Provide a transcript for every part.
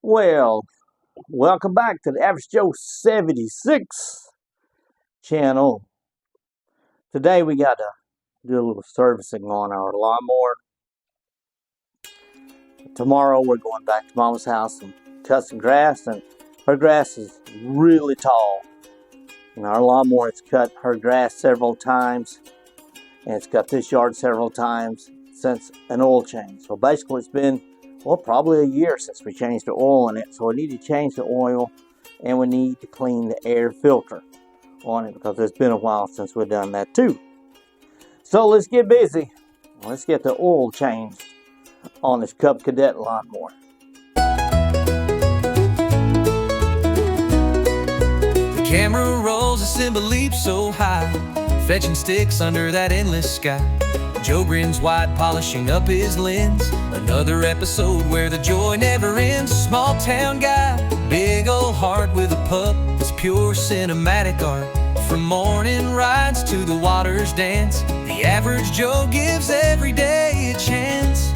Well, welcome back to the Average Joe 76 channel. Today we got to do a little servicing on our lawnmower. Tomorrow we're going back to Mama's house and cut some grass, and her grass is really tall. And our lawnmower has cut her grass several times, and it's cut this yard several times since an oil change. So basically it's been, probably a year since we changed the oil in it. So we need to change the oil, and we need to clean the air filter on it because it's been a while since we've done that too. So let's get busy. Let's get the oil changed on this Cub Cadet lawnmower. The camera rolls, a cymbal leaps so high, fetching sticks under that endless sky. Joe grins wide, polishing up his lens. Another episode where the joy never ends. Small town guy, big old heart with a pup. It's pure cinematic art. From morning rides to the water's dance, the average Joe gives every day a chance.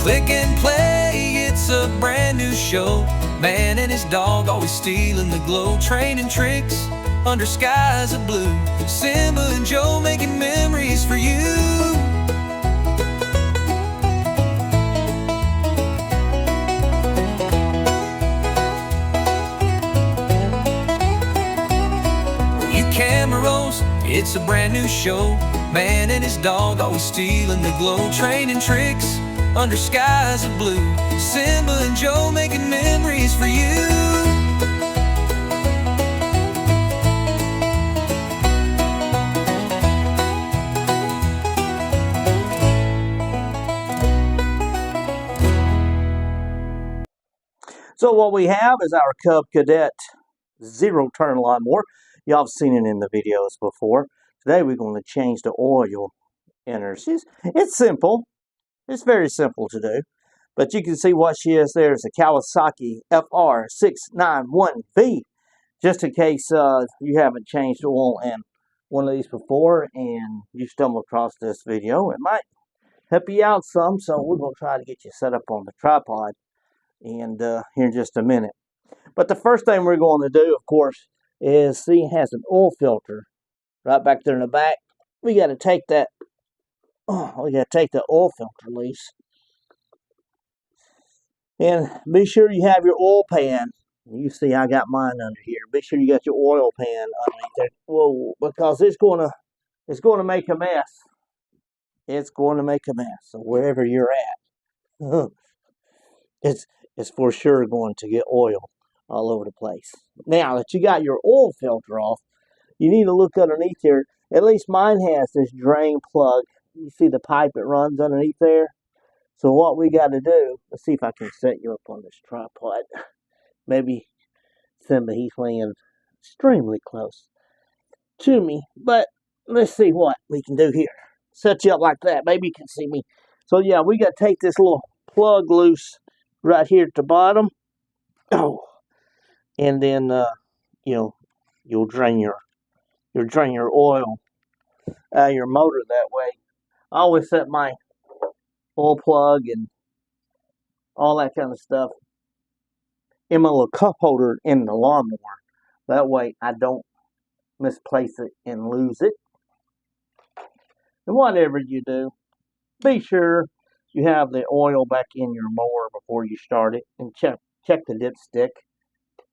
Click and play, it's a brand new show. Man and his dog always stealing the glow. Training tricks under skies of blue. Simba and Joe making memories for you. You camera rolls, it's a brand new show. Man and his dog always stealing the glow. Training tricks under skies of blue. Simba and Joe making memories for you. So what we have is our Cub Cadet zero-turn lawnmower. Y'all have seen it in the videos before. Today we're going to change the oil in her. It's simple. It's very simple to do. But you can see what she is there is a Kawasaki FR691V. Just in case you haven't changed oil in one of these before and you stumble across this video, it might help you out some. So we're going to try to get you set up on the tripod and here in just a minute. But the first thing we're going to do, of course, is see it has an oil filter right back there in the back. We got to take that. We got to take the oil filter loose, and be sure you have your oil pan. You see, I got mine under here. Be sure you got your oil pan underneath there. Whoa, because it's going to make a mess. It's going to make a mess. So wherever you're at, it's for sure going to get oil all over the place. Now that you got your oil filter off, you need to look underneath here. At least mine has this drain plug. You see the pipe that runs underneath there? So what we got to do, let's see if I can set you up on this tripod. Maybe Simba, he's laying extremely close to me. But let's see what we can do here. Set you up like that. Maybe you can see me. So yeah, we got to take this little plug loose right here at the bottom. Oh, and then you'll drain your oil out of your motor that way. I always set my oil plug and all that kind of stuff in my little cup holder in the lawnmower. That way I don't misplace it and lose it. And whatever you do, be sure you have the oil back in your mower before you start it, and check the dipstick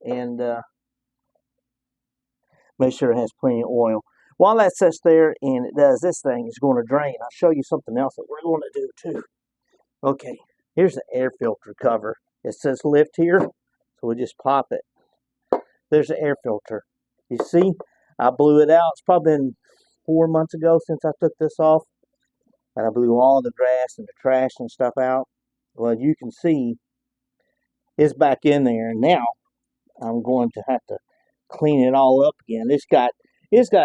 and make sure it has plenty of oil. While that sits there and it does this thing, it's going to drain. I'll show you something else that we're going to do too. Okay, here's the air filter cover. It says lift here, so we just pop it. There's the air filter. You see, I blew it out. It's probably been 4 months ago since I took this off. And I blew all the grass and the trash and stuff out. Well, you can see it's back in there. And now I'm going to have to clean it all up again. It's got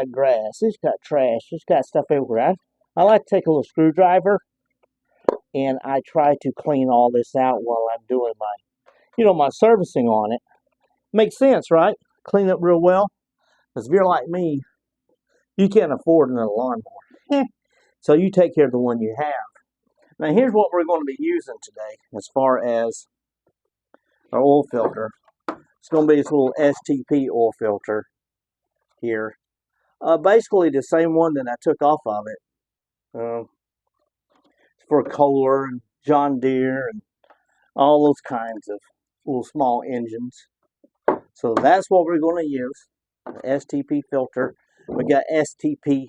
grass, it's got trash, it's got stuff everywhere. I like to take a little screwdriver and I try to clean all this out while I'm doing my servicing on it. Makes sense, right? Clean it real well. Because if you're like me, you can't afford another lawnmower. So you take care of the one you have. Now here's what we're going to be using today as far as our oil filter. It's going to be this little STP oil filter here. Basically the same one that I took off of it. For Kohler and John Deere and all those kinds of little small engines. So that's what we're going to use, the STP filter. We got STP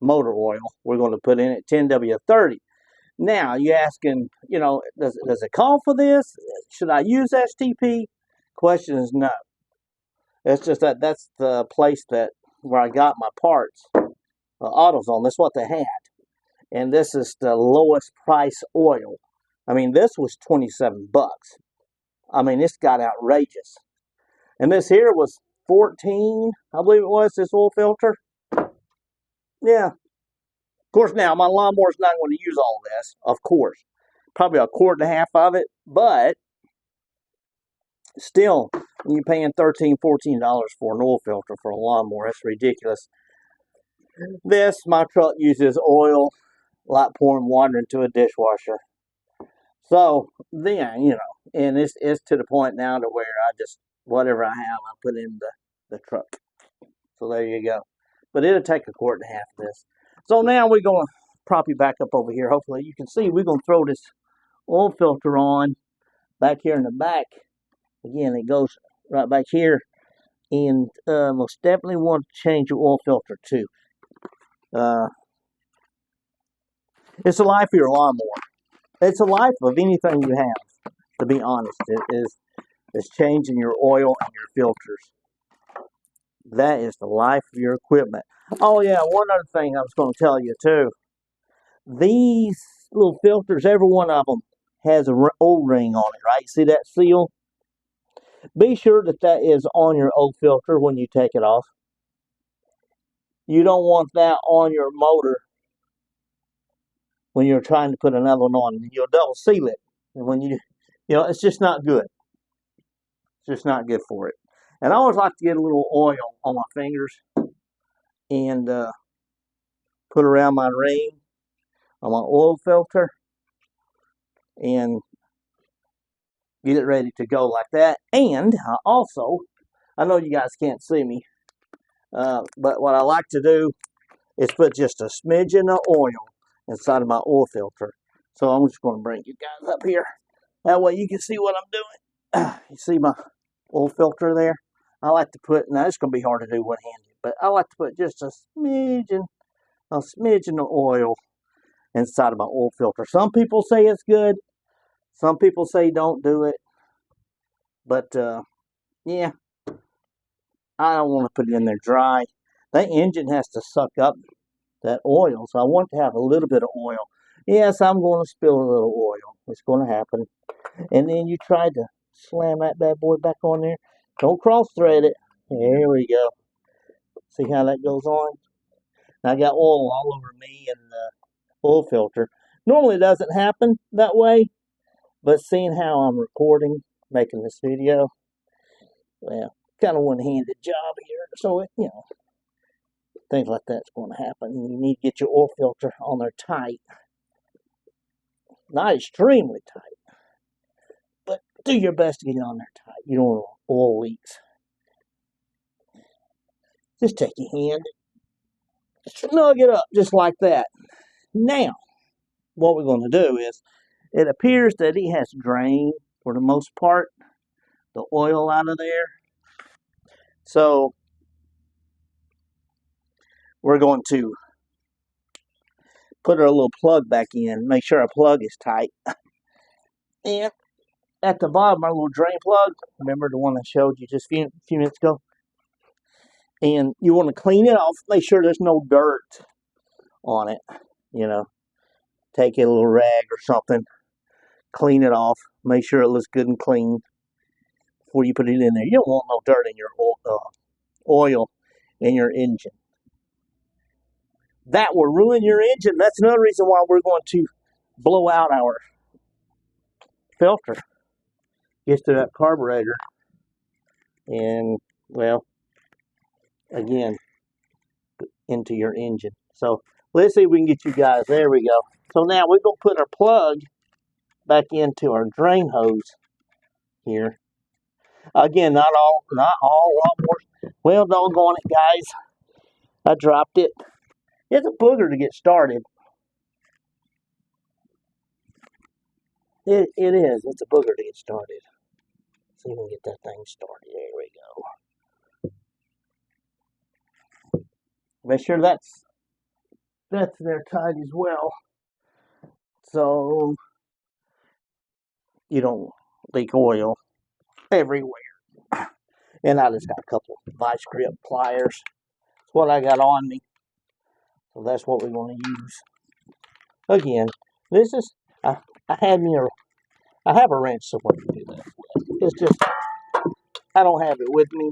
motor oil we're going to put in at 10W30. Now, you're asking, you know, does it call for this? Should I use STP? Question is no. It's just that's the place where I got my parts, AutoZone. That's what they had. And this is the lowest price oil. I mean, this was 27 bucks. I mean, it's got outrageous. And this here was 14, I believe it was, this oil filter. Yeah. Of course, now, my lawnmower's not going to use all this, of course. Probably a quart and a half of it, but still, when you're paying $13, $14 for an oil filter for a lawnmower, that's ridiculous. This, my truck uses oil, like pouring water into a dishwasher. So, then, you know, and it's to the point now to where I just, whatever I have, I put in the truck. So there you go. But it'll take a quart and a half of this. So now we're going to prop you back up over here. Hopefully you can see we're going to throw this oil filter on back here in the back. Again, it goes right back here. And most definitely want to change your oil filter too. It's the life of your lawnmower. It's the life of anything you have, to be honest. It is changing your oil and your filters. That is the life of your equipment. Oh yeah, one other thing I was going to tell you too. These little filters, every one of them has an O-ring on it, right? See that seal? Be sure that is on your oil filter when you take it off. You don't want that on your motor when you're trying to put another one on. You'll double seal it. And when you know, it's just not good. It's just not good for it. And I always like to get a little oil on my fingers and put around my ring on my oil filter and get it ready to go like that. And I know you guys can't see me, but what I like to do is put just a smidgen of oil inside of my oil filter. So I'm just going to bring you guys up here. That way you can see what I'm doing. You see my oil filter there? I like to put, now it's going to be hard to do one-handed, but I like to put just a smidgen of oil inside of my oil filter. Some people say it's good. Some people say don't do it. But, yeah, I don't want to put it in there dry. That engine has to suck up that oil, so I want to have a little bit of oil. Yes, I'm going to spill a little oil. It's going to happen. And then you try to slam that bad boy back on there. Don't cross-thread it. There we go. See how that goes on? I got oil all over me and the oil filter. Normally it doesn't happen that way, but seeing how I'm recording, making this video, well, kind of one-handed job here. So, you know, things like that's going to happen. You need to get your oil filter on there tight. Not extremely tight, but do your best to get it on there tight. You don't want oil leaks. Just take your hand, snug it up just like that. Now, what we're going to do is, it appears that he has drained, for the most part, the oil out of there. So, we're going to put our little plug back in, make sure our plug is tight. And at the bottom, our little drain plug, remember the one I showed you just a few minutes ago? And you want to clean it off, make sure there's no dirt on it, you know. Take a little rag or something, clean it off, make sure it looks good and clean before you put it in there. You don't want no dirt in your oil in your engine. That will ruin your engine. That's another reason why we're going to blow out our filter. Gets to that carburetor. And, well, again, into your engine. So, let's see if we can get you guys. There we go. So now we're going to put our plug back into our drain hose here. Again, not all lawnmowers. Well, doggone it, guys. I dropped it. It's a booger to get started. It is. It's a booger to get started. See if we can get that thing started. There we go. Make sure that's there tight as well, so you don't leak oil everywhere. And I just got a couple of vice grip pliers. That's what I got on me. So that's what we're going to use. Again, this is I have a wrench somewhere to do that with. It's just I don't have it with me,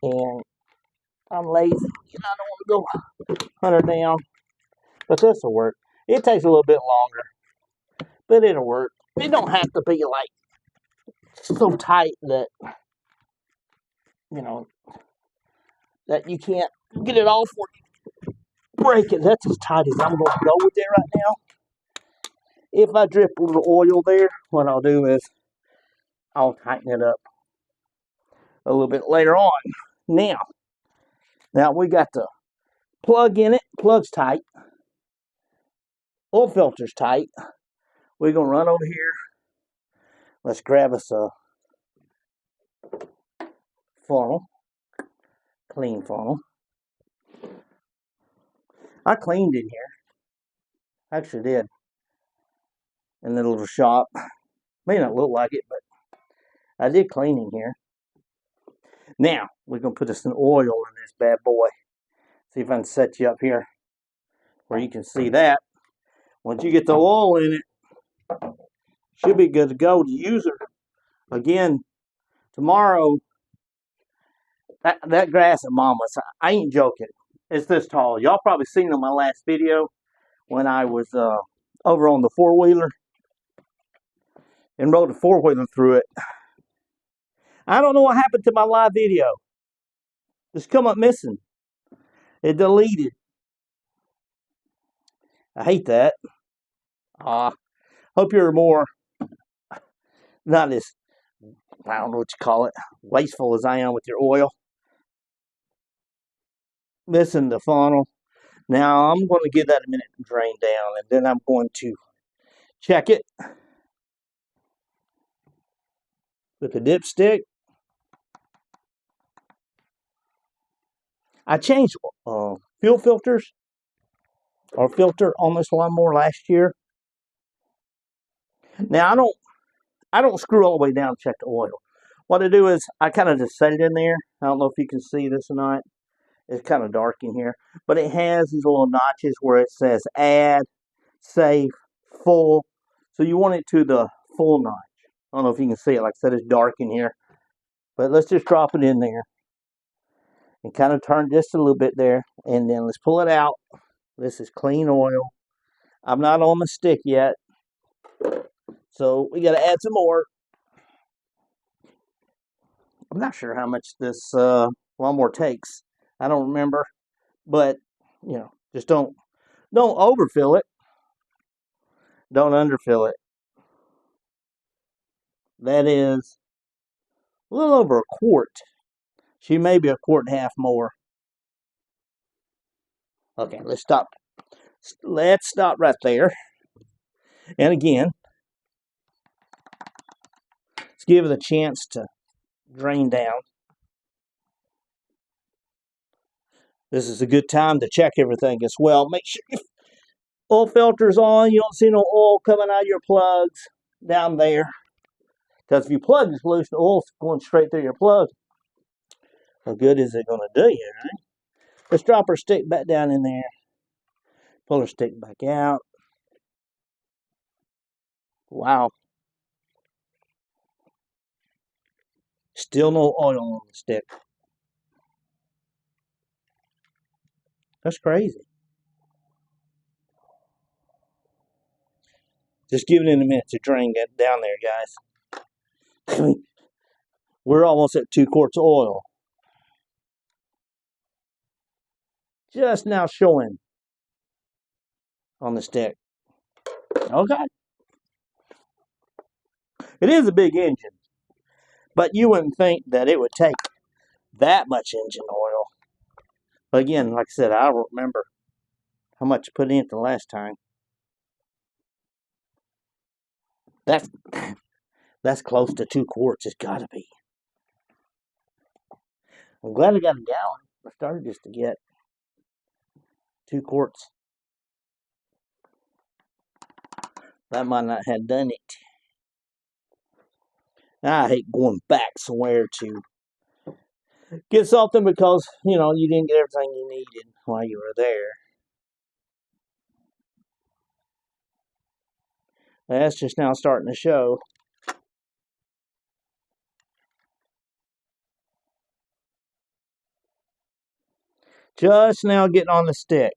and I'm lazy and I don't want to go hunt her down. But this will work. It takes a little bit longer, but it'll work. It don't have to be like so tight that that you can't get it off or break it. That's as tight as I'm going to go with it right now. If I drip a little oil there, what I'll do is I'll tighten it up a little bit later on. Now we got the plug in it. Plug's tight. Oil filter's tight. We're going to run over here. Let's grab us a funnel. Clean funnel. I cleaned in here. Actually did. In the little shop. May not look like it, but I did clean in here. Now, we're going to put some oil in this bad boy. See if I can set you up here where you can see that. Once you get the oil in it, should be good to go to use her. Again, tomorrow, that grass at Mama's, I ain't joking. It's this tall. Y'all probably seen on my last video when I was over on the four-wheeler and rode the four-wheeler through it. I don't know what happened to my live video. It's come up missing. It deleted. I hate that. Hope you're more, not as, I don't know what you call it, wasteful as I am with your oil. Missing the funnel. Now I'm going to give that a minute to drain down, and then I'm going to check it with the dipstick. I changed fuel filters or filter on this lawnmower last year. Now I don't screw all the way down to check the oil. What I do is I kind of just set it in there. I don't know if you can see this or not. It's kind of dark in here, but it has these little notches where it says add, safe, full. So you want it to the full notch. I don't know if you can see it. Like I said, it's dark in here, but let's just drop it in there and kind of turn just a little bit there, and then let's pull it out. This is clean oil. I'm not on the stick yet, so we got to add some more. I'm not sure how much this lawnmower takes. I don't remember, but just don't overfill it. Don't underfill it. That is a little over a quart. She may be a quart and a half more. Okay, let's stop. Let's stop right there. And again, let's give it a chance to drain down. This is a good time to check everything as well. Make sure your oil filter's on. You don't see no oil coming out of your plugs down there. Because if your plug is loose, the oil's going straight through your plug. How good is it going to do you, right? Let's drop our stick back down in there. Pull our stick back out. Wow. Still no oil on the stick. That's crazy. Just give it in a minute to drain that down there, guys. We're almost at 2 quarts of oil. Just now showing on the stick. Okay. It is a big engine, But you wouldn't think that it would take that much engine oil. But again, like I said, I don't remember how much I put in it the last time. That's close to 2 quarts. It's got to be. I'm glad I got a gallon. I started just to get 2 quarts. That might not have done it. I hate going back somewhere to get something because, you know, you didn't get everything you needed while you were there. That's just now starting to show. Just now getting on the stick.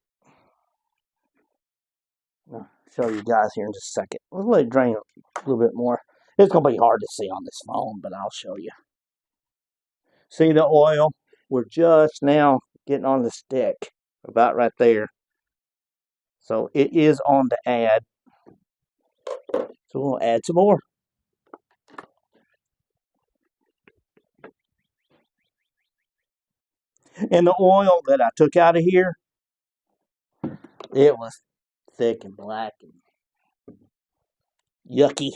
I'll show you guys here in just a second. Let's let it drain a little bit more. It's going to be hard to see on this phone, but I'll show you. See the oil? We're just now getting on the stick. About right there. So it is on to add. So we'll add some more. And the oil that I took out of here, it was thick and black and yucky.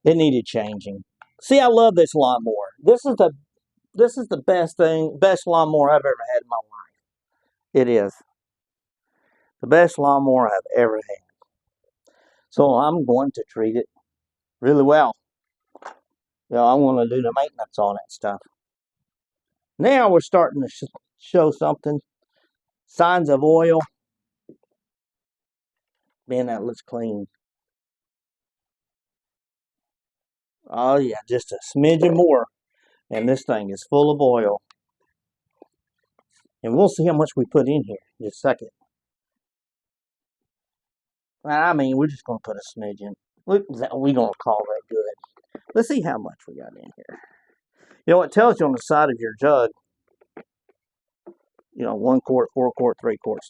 It needed changing. See, I love this lawnmower. This is the best lawnmower I've ever had in my life. It is the best lawnmower I've ever had. So I'm going to treat it really well. You know, I'm going to do the maintenance on that stuff. Now we're starting to show something. Signs of oil. Man, that looks clean. Oh yeah, just a smidgen more. And this thing is full of oil. And we'll see how much we put in here in just a second. I mean, we're just going to put a smidgen. We're going to call that good. Let's see how much we got in here. You know, it tells you on the side of your jug, you know, 1 quart, 4 quart, 3 quarts,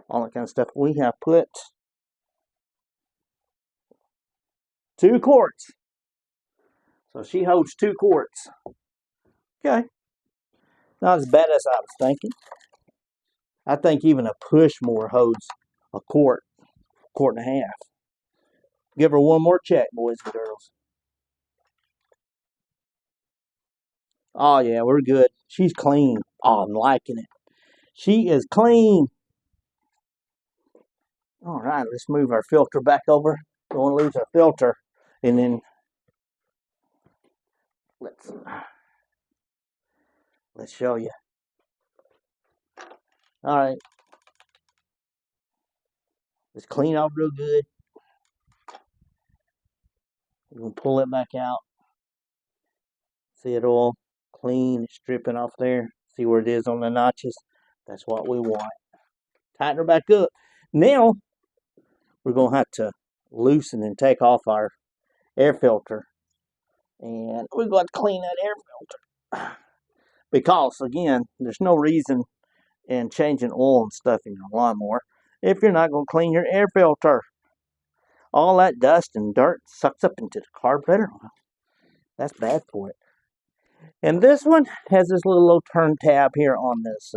all that kind of stuff. We have put 2 quarts. So she holds 2 quarts. Okay. Not as bad as I was thinking. I think even a push more holds a quart and a half. Give her one more check, boys and girls. Oh yeah, we're good. She's clean. Oh, I'm liking it. She is clean. All right, let's move our filter back over. Don't want to lose our filter. And then let's show you. All right. Let's clean off real good. We're going to pull it back out. See it all clean. It's dripping off there. See where it is on the notches. That's what we want. Tighten her back up. Now, we're going to have to loosen and take off our air filter. And we're going to clean that air filter. Because, again, there's no reason in changing oil and stuff in your lawnmower if you're not going to clean your air filter. All that dust and dirt sucks up into the carburetor. That's bad for it. And this one has this little turn tab here on this.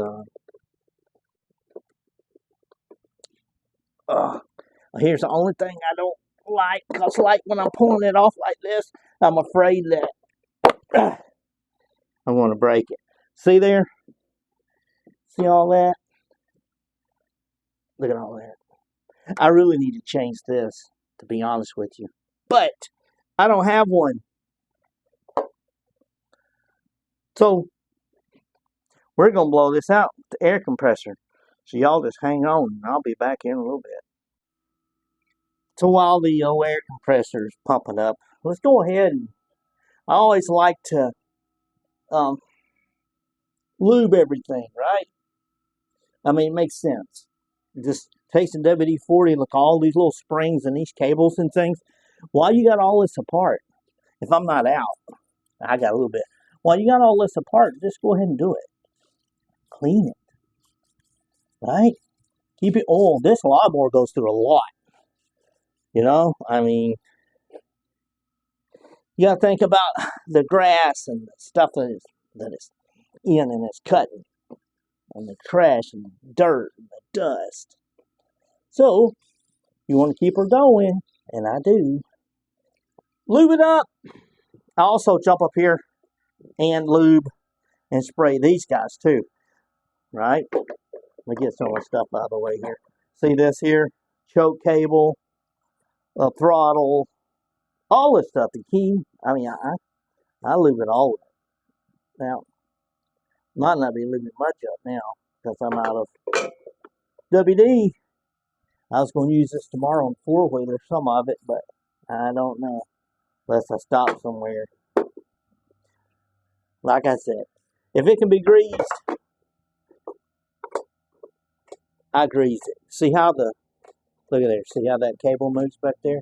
Here's the only thing I don't like, because like when I'm pulling it off like this, I'm afraid that I'm going to break it. See there? See all that? Look at all that. I really need to change this, to be honest with you. But I don't have one. So we're going to blow this out with the air compressor. So y'all just hang on, and I'll be back in a little bit. So while the air compressor is pumping up, let's go ahead and I always like to lube everything, right? I mean, it makes sense. Just takes the WD-40, look, all these little springs and these cables and things. While you got all this apart, if I'm not out, I got a little bit. While you got all this apart, just go ahead and do it. Clean it, right? Keep it oiled. This lawnmower goes through a lot. You know, I mean, you gotta think about the grass and the stuff that is in and it's cutting, and the trash and the dirt and the dust. So you want to keep her going, and I do. Lube it up. I also jump up here and lube and spray these guys too, right? Let me get some of the stuff out of the way here. See this here? Choke cable, a throttle, all this stuff. The key. I mean, I lube it all up. Now, might not be lubing much up now because I'm out of WD. I was going to use this tomorrow on four-wheeler, some of it, but I don't know. Unless I stop somewhere. Like I said, if it can be greased, I grease it. See how look at there, see how that cable moves back there?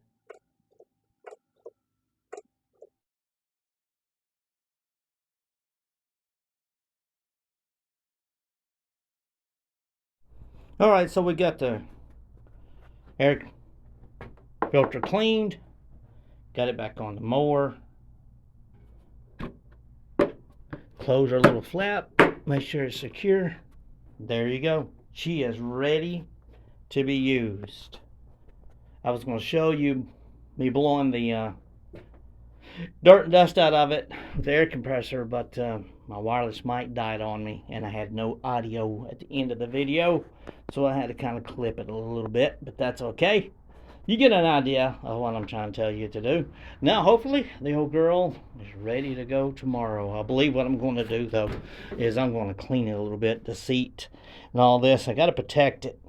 Alright, so we got the air filter cleaned. Got it back on the mower. Close our little flap. Make sure it's secure. There you go. She is ready to be used. I was going to show you me blowing the dirt and dust out of it with the air compressor, but my wireless mic died on me and I had no audio at the end of the video, so I had to kind of clip it a little bit, but that's okay. You get an idea of what I'm trying to tell you to do. Now, hopefully, the old girl is ready to go tomorrow. I believe what I'm going to do, though, is I'm going to clean it a little bit, the seat and all this. I got to protect it.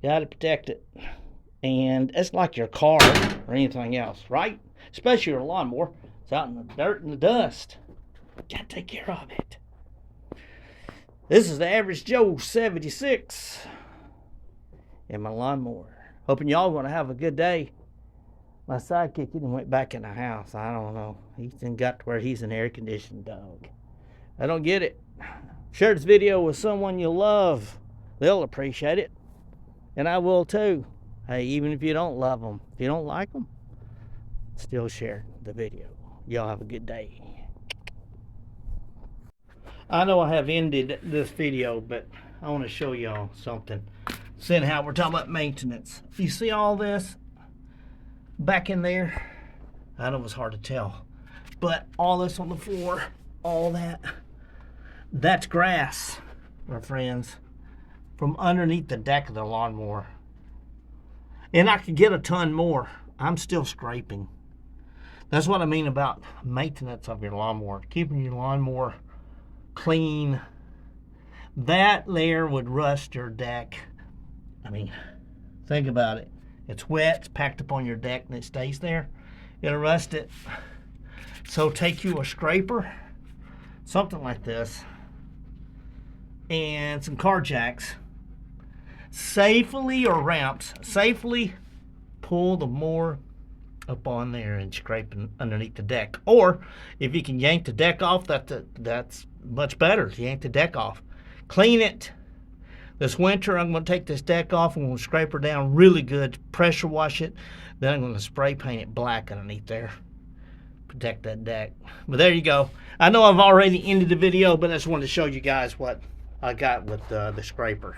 Got to protect it. And it's like your car or anything else, right? Especially your lawnmower. It's out in the dirt and the dust. Got to take care of it. This is the Average Joe 76 in my lawnmower. Hoping y'all going to have a good day. My sidekick even went back in the house. I don't know. He's got to where he's an air-conditioned dog. I don't get it. Share this video with someone you love. They'll appreciate it. And I will too. Hey, even if you don't love them, if you don't like them, still share the video. Y'all have a good day. I know I have ended this video, but I want to show y'all something. Seeing how we're talking about maintenance. You see all this back in there? I know it's hard to tell, but all this on the floor, all that's grass, my friends, from underneath the deck of the lawnmower. And I could get a ton more. I'm still scraping. That's what I mean about maintenance of your lawnmower. Keeping your lawnmower clean. That layer would rust your deck. I mean, think about it. It's wet, it's packed up on your deck, and it stays there. It'll rust it. So take you a scraper, something like this, and some car jacks. Safely, or ramps, safely pull the mower up on there and scrape underneath the deck. Or if you can yank the deck off, that's much better. Yank the deck off. Clean it. This winter, I'm going to take this deck off. I'm going to scrape her down really good, pressure wash it. Then I'm going to spray paint it black underneath there. Protect that deck. But there you go. I know I've already ended the video, but I just wanted to show you guys what I got with the scraper.